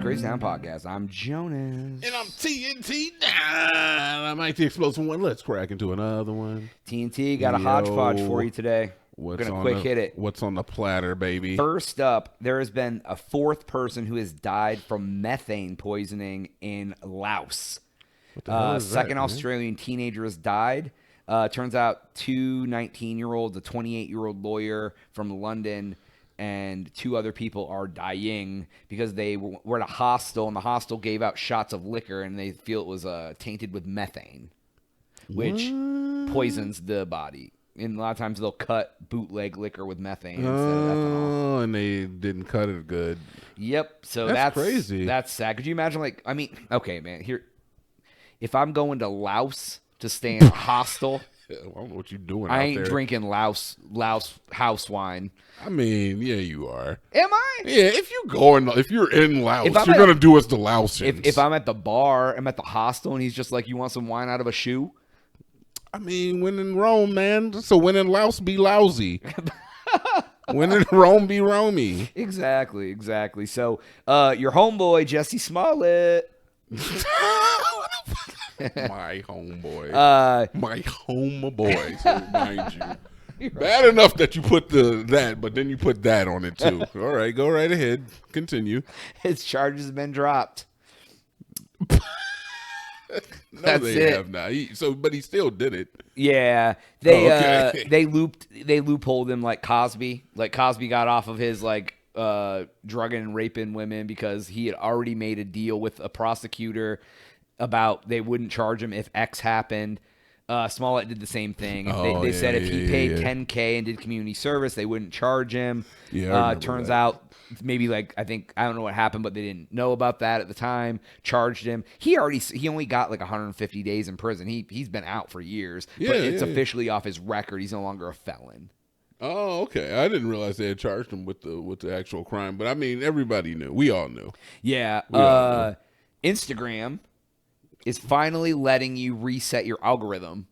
Crazy Town Podcast. I'm Jonas. And I'm TNT. I'm Mike the Explosive One. Let's crack into another one. TNT got a hodgepodge for you today. We're going to quick hit it. What's on the platter, baby? First up, there has been a fourth person who has died from methane poisoning in Laos. What the hell is Second that, man? Australian teenager has died. Turns out two 19-year-olds, a 28-year-old lawyer from London, and two other people are dying because they were at a hostel, and the hostel gave out shots of liquor, and they feel it was tainted with methane, which poisons the body. And a lot of times they'll cut bootleg liquor with methane instead of ethanol. Oh, and they didn't cut it good. Yep. So That's crazy. That's sad. Could you imagine, okay, man, here, if I'm going to Laos to stay in a hostel, I don't know what you're doing I out ain't there. drinking Laos house wine. I mean, yeah, you are. Am I? Yeah, if you're in Laos, If I'm you're at- gonna do as the Laosians. If I'm at the bar, I'm at the hostel, and he's just like, you want some wine out of a shoe? I mean, when in Rome, man. So when in Laos, be lousy. When in Rome, be Romey. Exactly. So your homeboy, Jesse Smollett. My homeboy. My homeboy, so mind you. Bad enough that you put that, but then you put that on it too. All right, go right ahead. Continue. His charges have been dropped. No, That's they it. have not. But he still did it. Yeah, they Okay. they loopholed him like Cosby. Like Cosby got off of his drugging and raping women because he had already made a deal with a prosecutor about they wouldn't charge him if X happened. Smollett did the same thing. They said if he paid $10K and did community service, they wouldn't charge him. Yeah, I remember turns that. out maybe I don't know what happened, but they didn't know about that at the time. Charged him. He only got 150 days in prison. He's been out for years, but it's officially off his record. He's no longer a felon. Oh, okay. I didn't realize they had charged him with the actual crime. But I mean, everybody knew. We all knew. Yeah. all knew. Instagram is finally letting you reset your algorithm.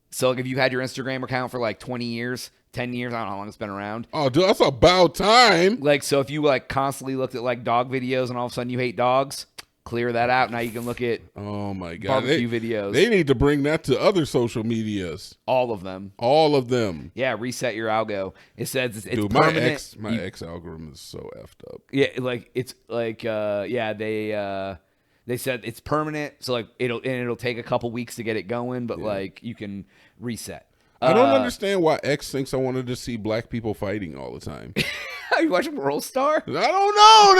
So if you've had your Instagram account for 20 years, 10 years, I don't know how long it's been around. Oh, dude, that's about time. So if you constantly looked at dog videos and all of a sudden you hate dogs, clear that out. Now you can look at Oh my God. barbecue videos. They need to bring that to other social medias. All of them. All of them. Yeah, reset your algo. It says it's Dude, permanent. my ex algorithm is so effed up. Yeah, they said it's permanent, so it'll take a couple weeks to get it going, but you can reset. I don't understand why X thinks I wanted to see black people fighting all the time. Are you watching World Star? I don't know,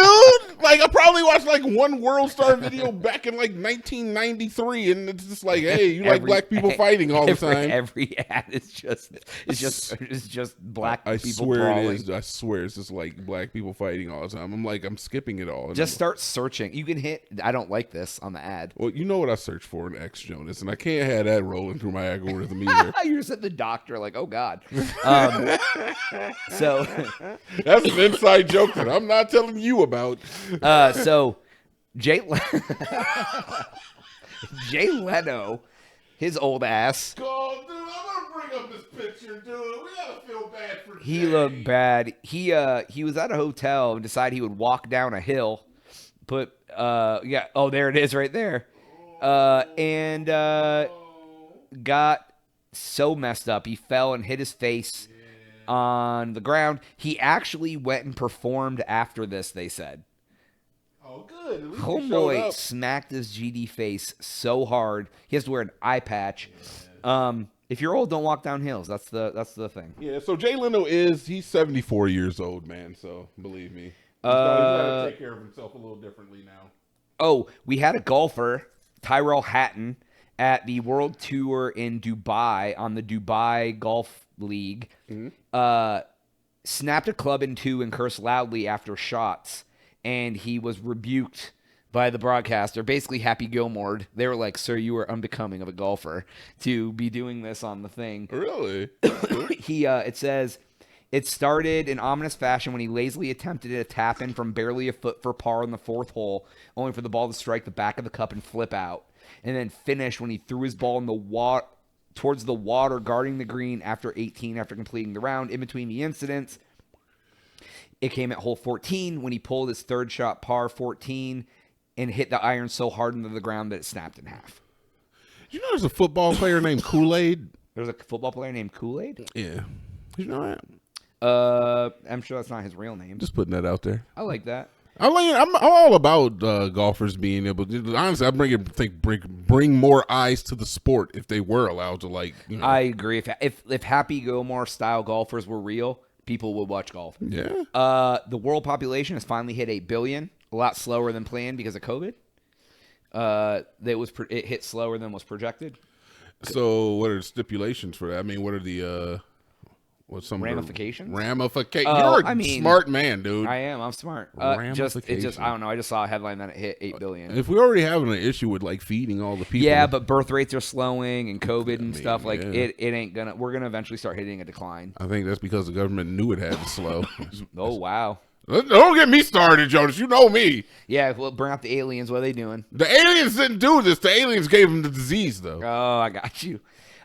dude. I probably watched one World Star video back in 1993, and it's just hey, you like black people fighting all the time. Every ad is just black I people swear brawling. it is. I swear it's just black people fighting all the time. I'm skipping it all. Just start searching. You can hit I don't like this on the ad. Well, you know what I search for in X Jonas, and I can't have that rolling through my algorithm either. You're just at the doctor, oh God. So That's an inside joke that I'm not telling you about. so Jay Leno, his old ass, God, dude, I'm gonna bring up this picture, dude. We gotta feel bad for he Jay. looked bad. He was at a hotel and decided he would walk down a hill. There it is right there. And got so messed up. He fell and hit his face on the ground. He actually went and performed after this, they said. Oh, good. At least he showed Homeboy up. smacked his GD face so hard. He has to wear an eye patch. If you're old, don't walk down hills. That's the thing. Yeah, so Jay Leno he's 74 years old, man, so believe me. He's got to take care of himself a little differently now. Oh, we had a golfer, Tyrell Hatton, at the World Tour in Dubai on the Dubai Golf League. Snapped a club in two and cursed loudly after shots, and he was rebuked by the broadcaster, basically Happy Gilmore. They were like, "Sir, you are unbecoming of a golfer to be doing this on the thing." Really? It says it started in ominous fashion when he lazily attempted a tap in from barely a foot for par on the fourth hole, only for the ball to strike the back of the cup and flip out, and then finished when he threw his ball in the water towards the water, guarding the green after 18 after completing the round. In between the incidents, It came at hole 14 when he pulled his third shot, par 14, and hit the iron so hard into the ground that it snapped in half. You know there's a football player named Kool-Aid? There's a football player named Kool-Aid? Yeah. You know that? I'm sure that's not his real name. Just putting that out there. I like that. I'm all about golfers being able to. Honestly, I bring more eyes to the sport if they were allowed to, like. You know. I agree. If Happy Gilmore style golfers were real, people would watch golf. Yeah. The world population has finally hit 8 billion, a lot slower than planned because of COVID. It hit slower than was projected. So, what are the stipulations for that? I mean, what are the what's some ramifications? You're a smart man, dude. I am. I'm smart. I don't know. I just saw a headline that it hit 8 billion. If we already having an issue with like feeding all the people, yeah, but birth rates are slowing and COVID and stuff. Like it ain't gonna. We're gonna eventually start hitting a decline. I think that's because the government knew it had to slow. Oh wow. Don't get me started, Jonas. You know me. Yeah, well, bring out the aliens. What are they doing? The aliens didn't do this. The aliens gave them the disease, though. Oh, I got you.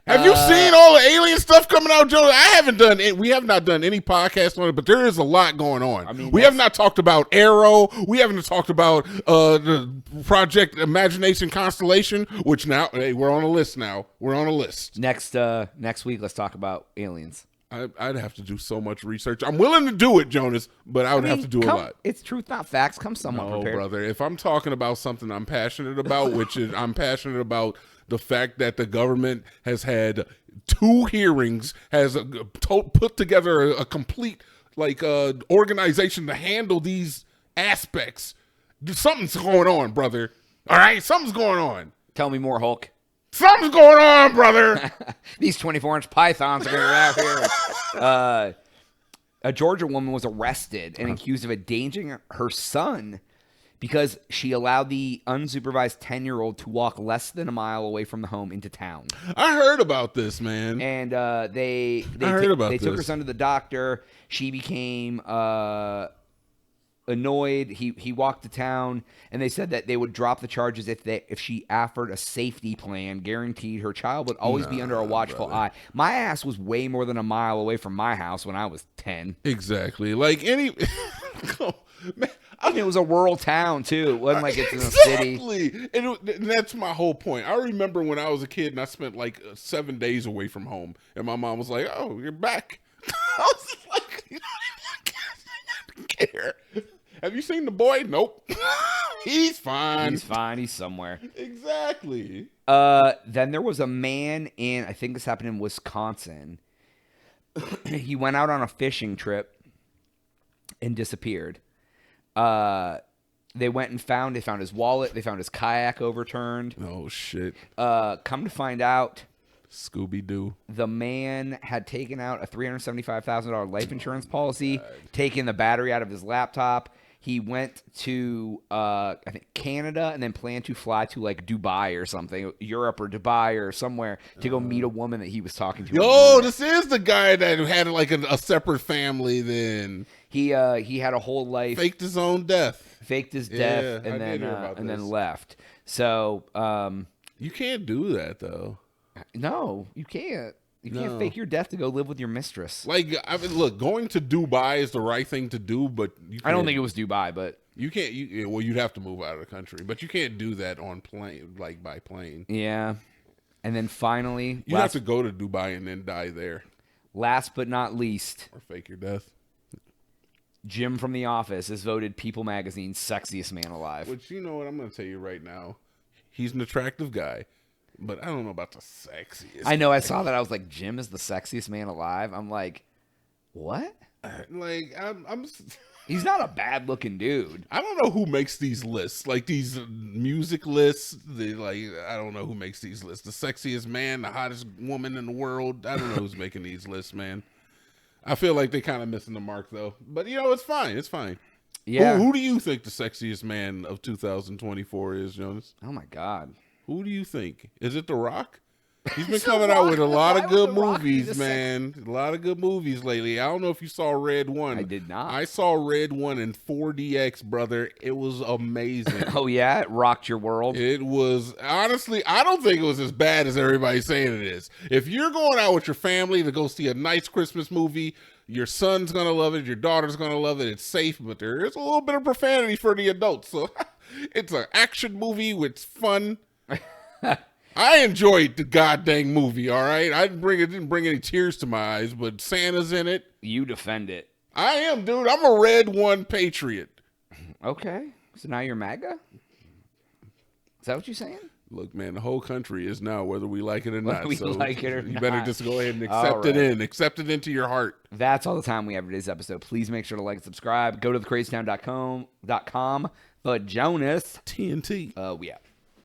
Have you seen all the alien stuff coming out, Jonas? We have not done any podcast on it, but there is a lot going on. I mean, we have not talked about Arrow. We haven't talked about the Project Imagination Constellation, which now, hey, we're on a list now. We're on a list. Next week, let's talk about aliens. I'd have to do so much research. I'm willing to do it, Jonas, but I would have to do a lot. It's truth, not facts. Come somewhat prepared. No, brother. If I'm talking about something I'm passionate about, which is I'm passionate about the fact that the government has had 2 hearings, has put together a complete organization to handle these aspects. Something's going on, brother. All right? Something's going on. Tell me more, Hulk. Something's going on, brother. These 24-inch pythons are going to be out here. A Georgia woman was arrested and accused of endangering her son because she allowed the unsupervised 10-year-old to walk less than a mile away from the home into town. I heard about this, man. And they took her son to the doctor. She became annoyed. He walked to town, and they said that they would drop the charges if she offered a safety plan, guaranteed her child would always be under a watchful eye. My ass was way more than a mile away from my house when I was 10. Exactly. Like any man, I mean, it was a rural town too. It wasn't like it's in a city. Exactly. And that's my whole point. I remember when I was a kid and I spent like 7 days away from home, and my mom was like, "Oh, you're back." I was just like, I don't care. Have you seen the boy? Nope. He's fine. He's fine. He's somewhere. Exactly. Then there was a man I think this happened in Wisconsin. He went out on a fishing trip and disappeared. They went and found his wallet. They found his kayak overturned. Oh, shit. Come to find out, Scooby-Doo. the man had taken out a $375,000 life insurance policy, taken the battery out of his laptop. He went to, I think, Canada and then planned to fly to, like, Dubai or something, Europe or Dubai or somewhere to go meet a woman that he was talking to. Yo, this is the guy that had, like, a separate family then. He had a whole life. Faked his own death. Faked his death and then left. So. You can't do that, though. No, you can't. You can't fake your death to go live with your mistress. Like, I mean, look, going to Dubai is the right thing to do, but I don't think it was Dubai, but you can't. Well, you'd have to move out of the country, but you can't do that on plane, like by plane. Yeah, and then finally, you have to go to Dubai and then die there. Last but not least, or fake your death. Jim from The Office is voted People Magazine's sexiest man alive. Which, you know what, I'm going to tell you right now, he's an attractive guy. But I don't know about the sexiest. I know. I saw that. I was like, Jim is the sexiest man alive. I'm like, what? Like, I'm. He's not a bad looking dude. I don't know who makes these lists, like these music lists. I don't know who makes these lists. The sexiest man, the hottest woman in the world. I don't know who's making these lists, man. I feel like they're kind of missing the mark, though. But it's fine. It's fine. Yeah. Who do you think the sexiest man of 2024 is, Jonas? Oh my God. Who do you think? Is it The Rock? He's been coming out with a lot of good movies, man. A lot of good movies lately. I don't know if you saw Red 1. I did not. I saw Red 1 in 4DX, brother. It was amazing. Oh, yeah? It rocked your world? It was, honestly, I don't think it was as bad as everybody's saying it is. If you're going out with your family to go see a nice Christmas movie, Your son's gonna love it. Your daughter's gonna love it. It's safe, but there is a little bit of profanity for the adults. So it's an action movie with fun. I enjoyed the goddamn movie. All right, it didn't bring any tears to my eyes, but Santa's in it. You defend it. I am, dude. I'm a red one patriot. Okay, so now you're MAGA. Is that what you're saying? Look, man, the whole country is now, whether we like it or not. We so like it or you better not. just go ahead and All accept it right. in. Accept it into your heart. That's all the time we have for today's episode. Please make sure to like and subscribe. Go to thecrazytown.com. But Jonas, TNT. we out.